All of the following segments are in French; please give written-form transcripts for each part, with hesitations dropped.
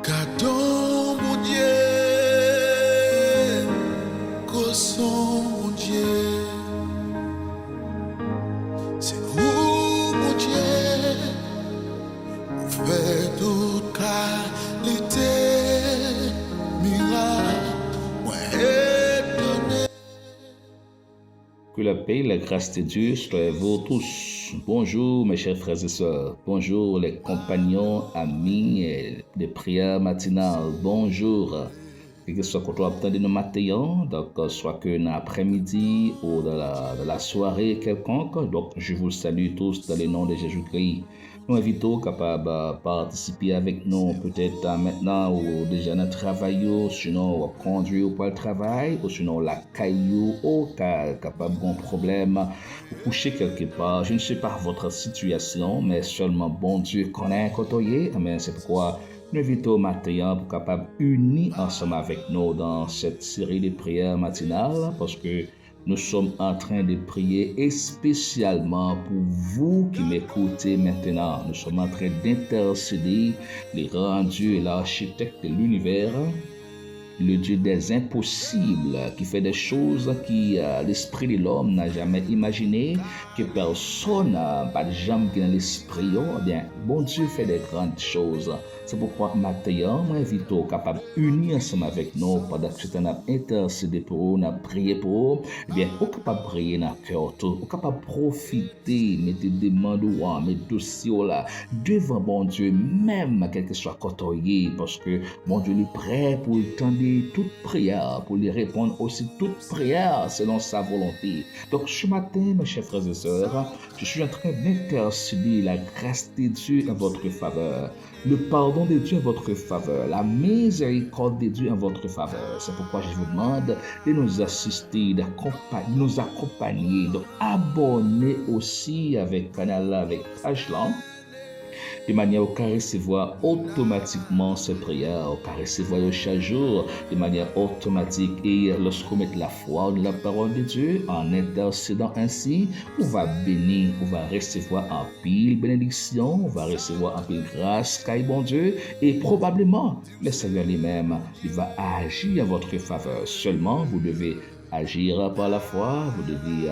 Gardons mon Dieu, causons mon Dieu, c'est vous mon Dieu, vous faites toute qualité, miracle, moi étonné. Que la paix et la grâce de Dieu soient avec vous tous. Bonjour mes chers frères et sœurs. Bonjour les compagnons, amis de prière matinale. Bonjour. Que ce soit quand on attend nos matins, donc soit que dans l'après-midi ou dans la soirée quelconque. Donc je vous salue tous dans le nom de Jésus-Christ. Nous invitons capables de participer avec nous peut-être maintenant ou déjà dans le travail, sinon on conduire pour le travail, ou sinon la caillou, ou capable d'un problème, ou coucher quelque part. Je ne sais pas votre situation, mais seulement bon Dieu connaît côtoyer. Mais c'est pourquoi nous invitons matin pour capable unir ensemble avec nous dans cette série de prières matinales, parce que nous sommes en train de prier et spécialement pour vous qui m'écoutez maintenant. Nous sommes en train d'intercéder les grands dieux et l'architecte de l'univers, le Dieu des impossibles, qui fait des choses que l'esprit de l'homme n'a jamais imaginé, que personne n'a pas de jambes qui dans l'esprit. Bien, bon Dieu fait des grandes choses. C'est pourquoi maintenant, moi invite au capable unir ensemble avec nous pendant que tu as intercédé pour vous, on a prié pour vous. Bien, au capable prier dans le cœur, au capable profiter, mettre des demandes ou mettre dossiers là devant bon Dieu, même quel que soit côtoyé, parce que bon Dieu est prêt pour entendre toute prière, pour lui répondre aussi toute prière selon sa volonté. Donc ce matin, mes chers frères et sœurs, je suis en train d'intercéder la grâce de Dieu en votre faveur, le pardon de Dieu en votre faveur, la miséricorde de Dieu en votre faveur. C'est pourquoi je vous demande de nous assister, de nous accompagner, donc abonner aussi avec canal, avec page là, de manière à recevoir automatiquement ces prières, à recevoir chaque jour de manière automatique. Et lorsqu'on met la foi dans la parole de Dieu, en intercédant ainsi, on va bénir, on va recevoir un pile bénédiction, on va recevoir un pile grâce, car bon Dieu, et probablement le Seigneur lui-même, il va agir en votre faveur. Seulement, vous devez agir par la foi, vous devez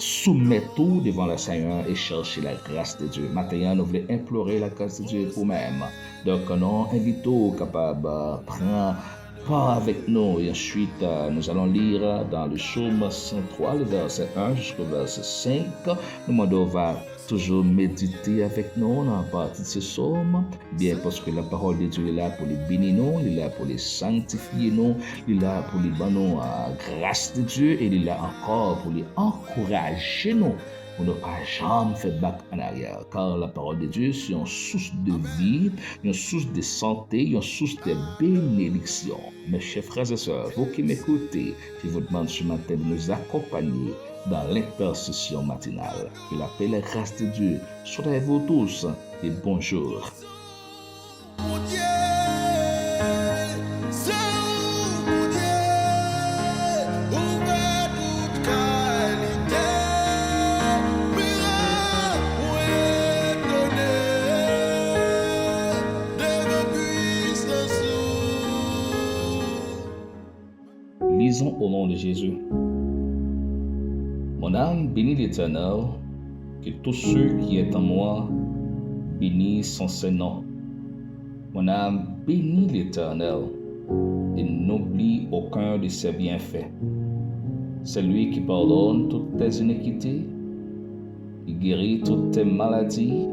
soumettre tout devant le Seigneur et chercher la grâce de Dieu. Maintenant, nous voulons implorer la grâce de Dieu pour nous-mêmes. Donc, nous invitons capables de prendre part avec nous. Et ensuite, nous allons lire dans le psaume 103, le verset 1 jusqu'au verset 5. Nous demandons toujours méditer avec nous dans la partie de ce psaume, bien parce que la parole de Dieu est là pour les bénir nous, il est là pour les sanctifier nous, il est là pour les donner la grâce de Dieu et il est là encore pour les encourager nous. Pour ne pas jamais faire back en arrière, car la parole de Dieu c'est une source de vie, une source de santé, une source de bénédiction. Mes chers frères et sœurs, vous qui m'écoutez, je vous demande ce matin de nous accompagner dans l'intercession matinale. Que la paix et la grâce de Dieu soient avec vous tous et bonjour. Mon Dieu, c'est vous, mon Dieu, vous faites toute qualité, miracle, moi étonné, de vos puissances. Lisons au nom de Jésus. Mon âme bénit l'Éternel, que tous ceux qui est en moi bénissent son Saint-Nom. Mon âme bénit l'Éternel et n'oublie aucun de ses bienfaits. C'est lui qui pardonne toutes tes iniquités, qui guérit toutes tes maladies.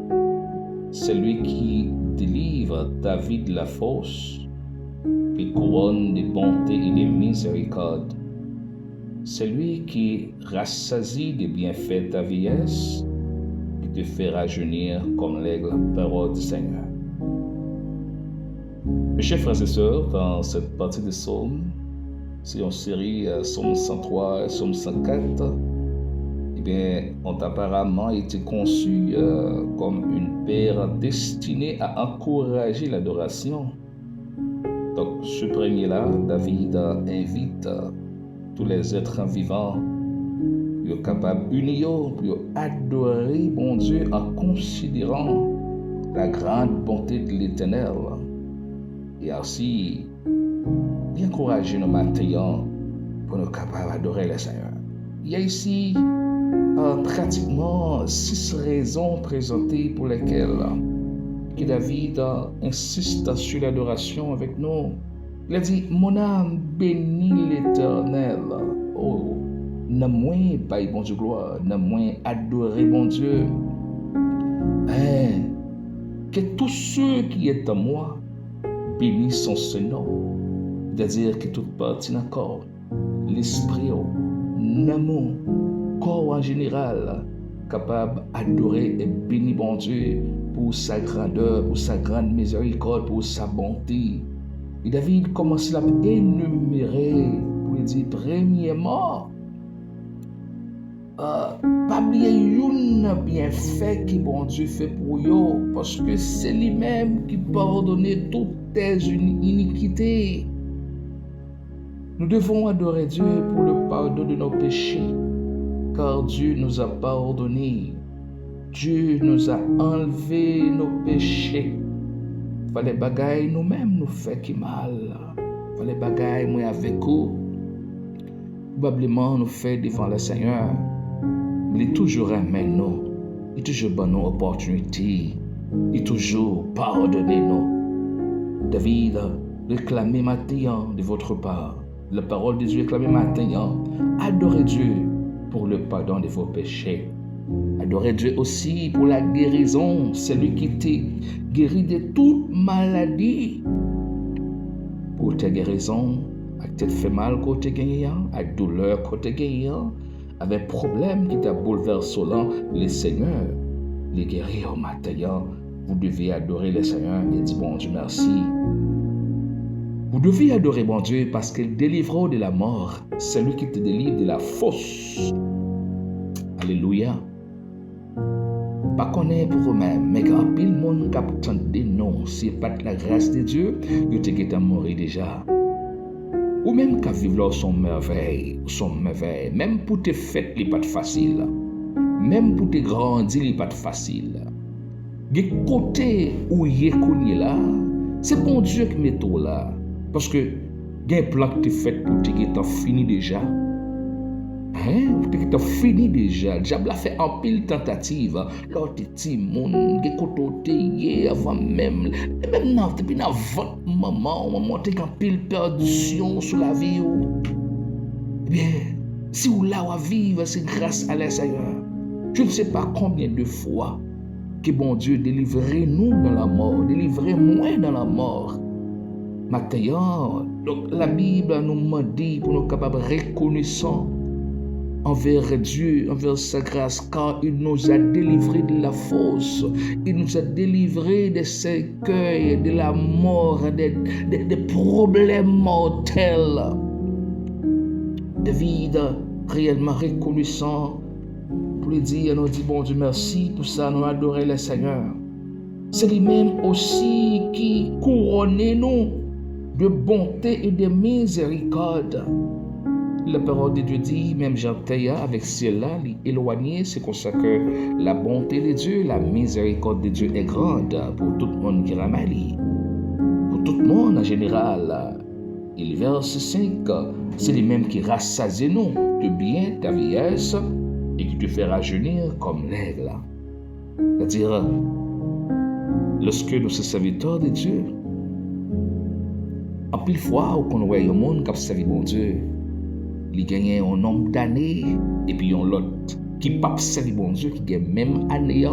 C'est lui qui délivre ta vie de la fosse, qui couronne de bonté et de miséricorde. C'est lui qui rassasie des bienfaits ta vieillesse et te fait rajeunir comme l'aigle, parole du Seigneur. Mes chers frères et sœurs, dans cette partie des psaumes, c'est une série psaume 103 et psaume 104, eh bien, ont apparemment été conçus comme une paire destinée à encourager l'adoration. Donc, ce premier-là, David invite tous les êtres vivants, ils sont capables d'unir pour adorer bon Dieu en considérant la grande bonté de l'Éternel. Et aussi, bien encourager nos matins pour nous capables d'adorer le Seigneur. Il y a ici pratiquement 6 raisons présentées pour lesquelles que David insiste sur l'adoration avec nous. Il a dit, mon âme bénit l'Éternel. Oh, n'a moins pas bon Dieu gloire, n'a moins adoré mon Dieu. Que tous ceux qui est en moi bénissent son nom. C'est-à-dire que toute partie d'un corps, l'esprit, l'amour, corps en général, capable d'adorer et bénir bon Dieu pour sa grandeur, pour sa grande miséricorde, pour sa bonté. Et David commence à énumérer, pour dire, premièrement, pas oublier une bienfait que bon Dieu fait pour eux, parce que c'est lui-même qui pardonne toutes tes iniquités. Nous devons adorer Dieu pour le pardon de nos péchés, car Dieu nous a pardonné. Dieu nous a enlevé nos péchés. Fallait bagaille nous-mêmes nous fait qui mal. Fallait bagaille moi avec vous. Probablement nous fait devant le Seigneur. Mais il est toujours amène nous. Il est toujours bon nos opportunités. Il est toujours pardonné nous. David, réclamez maintenant de votre part. La parole de Dieu réclamez maintenant. Adorez Dieu pour le pardon de vos péchés. Adorez Dieu aussi pour la guérison, celui qui t'est guéri de toute maladie. Pour ta guérison, à tête fait mal quand tu gagné, à douleur quand tu gagné, avec problème qui t'a bouleversé là, le Seigneur, les guérir au matin, vous devez adorer le Seigneur et dire bon Dieu merci. Vous devez adorer bon Dieu parce qu'il délivre de la mort, celui qui te délivre de la fosse. Alléluia. Pas connaître pour eux-mêmes, mais quand pile monde capte des noms, c'est pas de la grâce de Dieu, il te mort déjà. Ou même qu'à vivre là son merveille, même pour te fêtes, il n'est pas facile. Même pour te grandir, il n'est pas facile. Des côtés où il est là, c'est bon Dieu qui met tout là. Parce que il y a un plan que tu fais pour te qui fini déjà. Tu as fini déjà. Le diable a fait un pile tentative. L'autre petit monde, qui côté avant même non, depuis avant maman, tu as un pile perdition sur la vie. Eh bien, si vous là à vivre, c'est grâce à la Seigneur. Je ne sais pas combien de fois que bon Dieu délivrait nous dans la mort, délivrait moi dans la mort. Maintenant, donc la Bible nous dit pour nous capables reconnaissants envers Dieu, envers sa grâce, car il nous a délivrés de la fosse, il nous a délivrés de cercueils, de la mort, des problèmes mortels. David, réellement reconnaissant, pour lui dire, nous dit bon Dieu merci, pour ça nous adorer le Seigneur. C'est lui-même aussi qui couronne nous de bonté et de miséricorde. La parole de Dieu dit, même Jean Théa, avec cela, éloigné, c'est comme ça que la bonté de Dieu, la miséricorde de Dieu est grande pour tout le monde qui ramène. Pour tout le monde en général. Et le verset 5, c'est lui-même qui rassasie nous de bien ta vieillesse et qui te fait rajeunir comme l'aigle. C'est-à-dire, lorsque nous sommes serviteurs de Dieu, en pile fois, où on voit le monde qui a servi bon Dieu, il gagne un nombre d'années, et puis on l'autre qui n'a pas servi bon Dieu, qui gagne même année,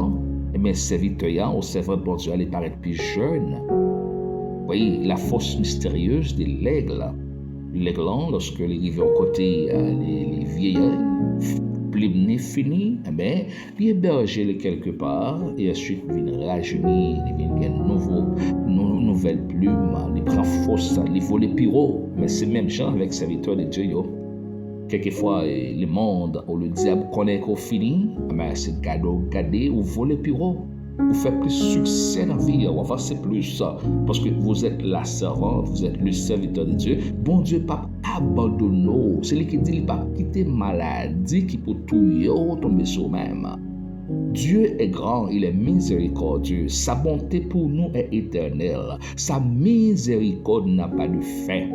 et bien serviteur, au servant de bon Dieu, elle paraît plus jeune. Vous voyez, la force mystérieuse de l'aigle. L'aigle, lorsque il arrive au côté, les vieillards, plumné fini, eh bien, il héberge quelque part, et ensuite il vient rajeunir, il vient une nouvelle plume, il prend force, il vole les pyros, mais c'est même gens avec serviteur de Dieu. Quelquefois, le monde ou le diable connaît qu'on finit, mais c'est garder ou voler pyros. Vous faites plus succès dans la vie, vous avancez plus, parce que vous êtes la servante, vous êtes le serviteur de Dieu. Bon Dieu, pas abandonner. C'est lui qui dit, il ne pas quitter maladie qui peut tout tomber sur même. Dieu est grand, il est miséricordieux. Sa bonté pour nous est éternelle. Sa miséricorde n'a pas de fin.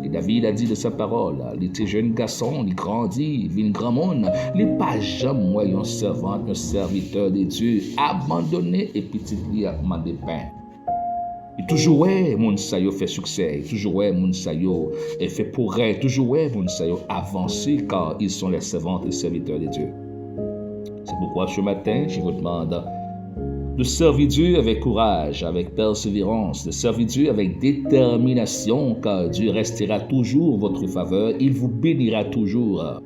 Et David a dit de sa parole, il était jeune garçon, il grandit, il vit grand monde. Il n'est pas jamais un servant, un serviteur de Dieu, abandonné et petit lui a demandé pain. Et toujours, mon sayo fait succès, toujours, mon sayo fait progrès, toujours, mon sayo avancer car ils sont les servants et serviteurs de Dieu. C'est pourquoi ce matin, je vous demande de servir Dieu avec courage, avec persévérance, de servir Dieu avec détermination, car Dieu restera toujours en votre faveur, il vous bénira toujours.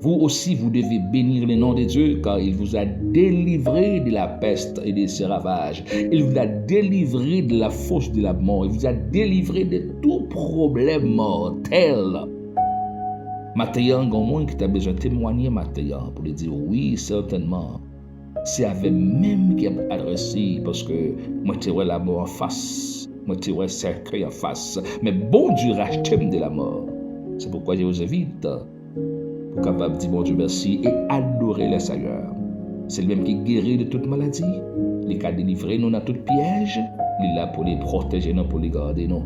Vous aussi, vous devez bénir le nom de Dieu, car il vous a délivré de la peste et de ses ravages. Il vous a délivré de la fausse de la mort. Il vous a délivré de tout problème mortel. Maintenant, il y a un monde qui a besoin de témoigner maintenant pour lui dire oui, certainement. C'est avec même qui a adressé, parce que moi, tu vois la mort en face. Moi, tu vois le cercueil en face. Mais bon Dieu rachète de la mort. C'est pourquoi je vous invite pour capable de dire bon Dieu merci et adorer le Seigneur. C'est lui-même qui guérit de toute maladie. Il a délivré nous dans tout piège. Il est là pour les protéger, non pour les garder, non.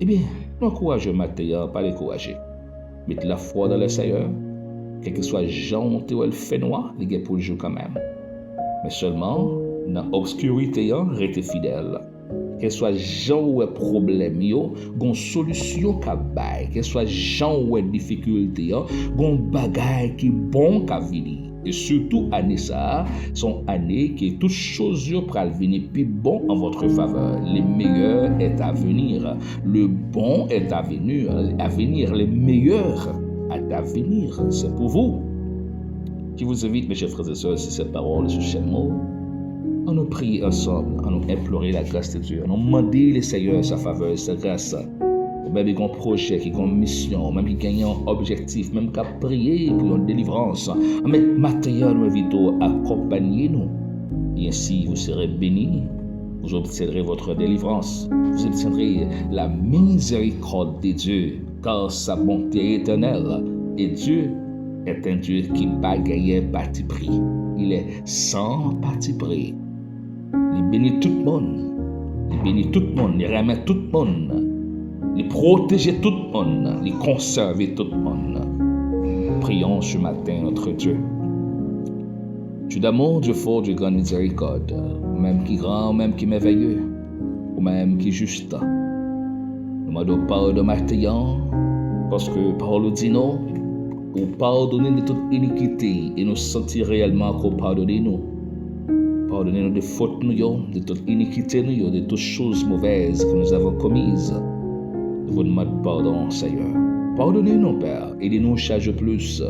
Eh bien, non courageux matin, pas les courageux. Mettez la foi dans le Seigneur. Quel que soit Jean ou le fait noir, il est pour le jour quand même. Mais seulement, dans l'obscurité, restez fidèle. Quel soit Jean ou problème, gon solution ka bay. Quel soit Jean ou difficulté, gon bagay qui bon ka vini. Et surtout, année ça, son année qui toutes choses pral venir plus bon en votre faveur. Le meilleur est à venir. Le bon est à venir. Le meilleur est à venir. C'est pour vous. Je vous invite, mes chers frères et sœurs, si cette parole, ce cher mot, on nous prie ensemble, on nous implorer la grâce de Dieu, on nous demander le Seigneur sa faveur, sa grâce. Même qui ont un projet, qui ont une mission, même qui gagnent un objectif, même qui ont prié pour une délivrance. Mais maintenant, nous invitons à accompagner nous. Et ainsi, vous serez bénis, vous obtiendrez votre délivrance, vous obtiendrez la miséricorde de Dieu, car sa bonté est éternelle. Et Dieu est un Dieu qui bagaille parti pris. Il est sans parti pris. Il bénit tout le monde. Il bénit tout le monde. Il remet tout le monde. Il protège tout le monde. Il conserve tout le monde. Prions ce matin notre Dieu. Dieu d'amour, Dieu fort, Dieu grand miséricorde. Même qui grand, même qui merveilleux. Ou même qui juste. Nous demandons pardon maintenant. Parce que Paul dit non. Ou pardonner de toute iniquité et nous sentir réellement qu'on pardonne nous. Pardonnez-nous de fautes, de toute iniquité, de toutes choses mauvaises que nous avons commises. Nous vous demandons pardon, Seigneur. Pardonnez-nous, Père, aidez-nous chaque jour plus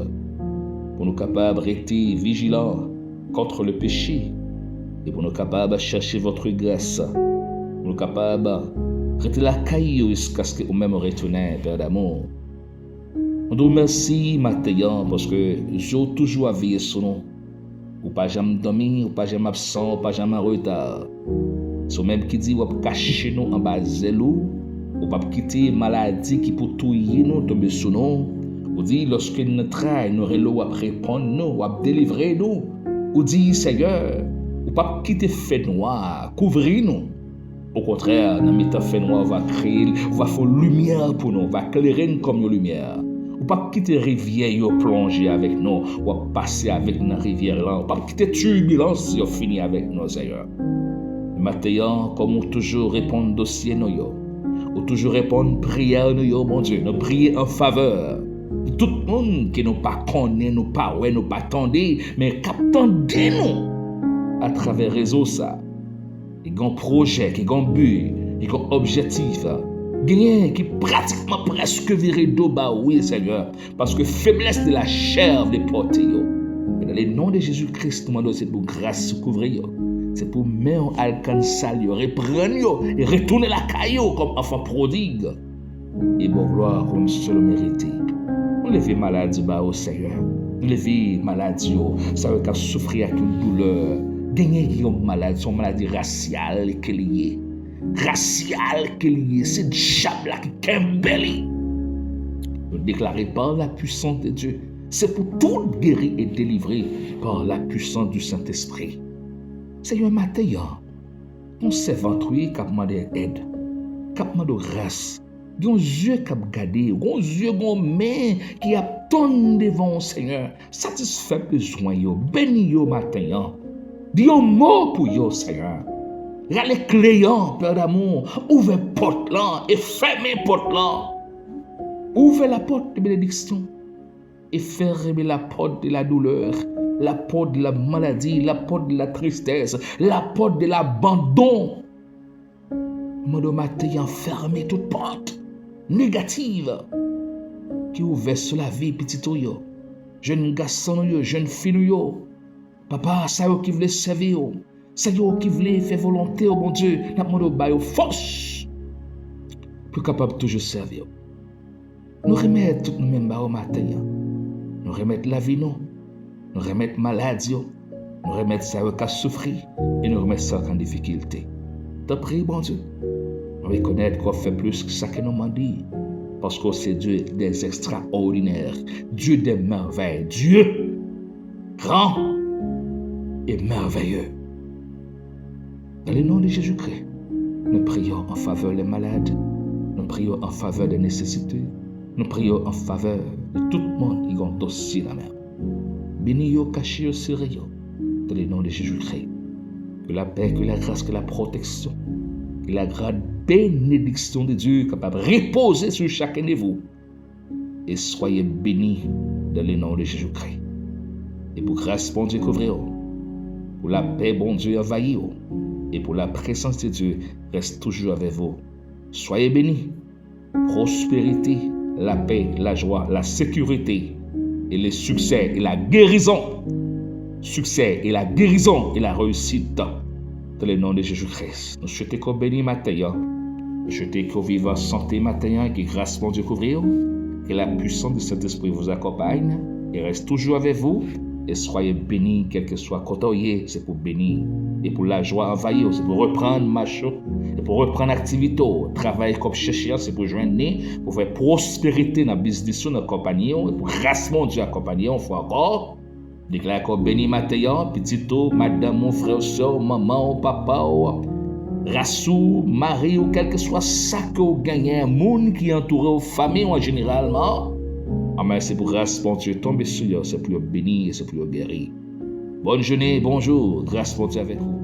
pour nous capables de rester vigilants contre le péché et pour nous capables de chercher votre grâce, pour nous capables de rester la caillou jusqu'à ce que nous-mêmes retournions, Père d'amour. On nous remercie maintenant parce que j'ai toujours veillé sur nous. Ou pas jamais dormir, ou pas jamais absent, ou pas jamais en retard. C'est même qui dit ou pas cacher nous en bas zélou, ou pas quitter maladie qui pour touiller nous, tomber sur nous. Ou dit lorsque nous travaillons, nous relou à répondre nous, à délivrer nous. Ou dit Seigneur, ou pas quitter fait noir, couvrir nous. Au contraire, dans le fait noir, on va créer, on va faire lumière pour nous, on va éclairer nous comme une lumière. Ou pas quitter rivière yo plonger avec nous, ou passer avec nous rivière là, ou pas quitter turbulence yo finir avec nous, Seigneur. Maintenant, comme on toujours répondre dossier nous yo, ou toujours répondre prière nous yo, mon Dieu, nous prier en faveur. Tout le monde qui nous pas connaît, nous pas ouais, nous pas attendez, mais captandez nous à travers réseau ça. Qui ont projet, qui ont but, qui ont objectif. Gagné qui pratiquement presque viré d'eau bas, oui Seigneur, parce que faiblesse de la chair de porter yo. Mais dans le nom de Jésus-Christ, nous demandons c'est pour grâce couvrir yo. C'est pour mettre alcançar yo, reprendre yo et retourner la caillou comme enfant prodigue. Et bon gloire comme seul mérité. Nous levez maladie bas au Seigneur. Nous levez maladie yo, ça veut qu'à souffrir avec une douleur. Gagné qui ont maladie, son maladie raciale qui est liée. Racial qu'il y ait, c'est le diable qui kembeli. Nous déclarons par la puissance de Dieu, C'est pour tout guérir et délivrer par la puissance du Saint-Esprit. C'est un matin, on s'est ventrui qui a demandé aide, qui a demandé grâce. Gon yeux qui a gardé, gon yeux, gon main qui a ton devant le Seigneur. Satisfait besoin yo, béni yo matin. Dis un mot pour yo, Seigneur. Rale cléant, Père d'amour, ouvre porte là et ferme porte là. Ouvre la porte de bénédiction et ferme la porte de la douleur, la porte de la maladie, la porte de la tristesse, la porte de l'abandon. Mon matin, fermez toute porte négative qui ouvre sur la vie petit yo. Jeune garçon yo, jeune fille yo. Papa, ça yo qui voulait servir yo. Ça yo qui voulait faire volonté au bon Dieu, n'a demandé ba yo force pour capable toujours servir. Nous remettre tout nous même ba au matin. Nous remettre la vie nous remettre maladie, nous remettre ça qui a souffert et nous remettre ça en difficulté. T'as prie bon Dieu. Nous reconnaître qu'on fait plus que ça que nous m'ont dit. Parce que c'est Dieu des extraordinaires, Dieu des merveilles, Dieu grand et merveilleux. Dans le nom de Jésus-Christ, nous prions en faveur des malades, nous prions en faveur des nécessités, nous prions en faveur de tout le monde qui a un dossier dans la main. Béni yo, caché yo, serré yo, dans le nom de Jésus-Christ. Que la paix, que la grâce, que la protection, que la grande bénédiction de Dieu capable de reposer sur chacun de vous. Et soyez bénis dans le nom de Jésus-Christ. Et pour grâce, bon Dieu, couvrez-vous. Pour la paix, bon Dieu, envahissez-vous. Et pour la présence de Dieu, reste toujours avec vous. Soyez bénis. Prospérité, la paix, la joie, la sécurité et le succès et la guérison. Succès et la guérison et la réussite dans le nom de Jésus-Christ. Nous souhaitons qu'on bénisse matin. Nous souhaitons qu'on vive en santé matin et que grâce mon Dieu couvrir. Que la puissance de cet esprit vous accompagne et reste toujours avec vous. Et soyez bénis, quel que soit côté, c'est pour bénir. Et pour la joie envahir, c'est pour reprendre marche, et pour reprendre activité, travail comme chercher, c'est pour joindre, pour faire prospérité dans le business, dans la compagnie, et pour grâce mon Dieu accompagner, on fait encore. Déclare qu'on bénit matin, petit madame, mon frère, soeur, maman, papa, rassou, mari, ou quel que soit ça que vous gagnez, un monde qui entoure vos familles en généralement. Amen, c'est pour grâce, mon Dieu, tomber sur eux, c'est pour bénir et c'est pour guérir. Bonne journée, bonjour, grâce, mon Dieu avec vous.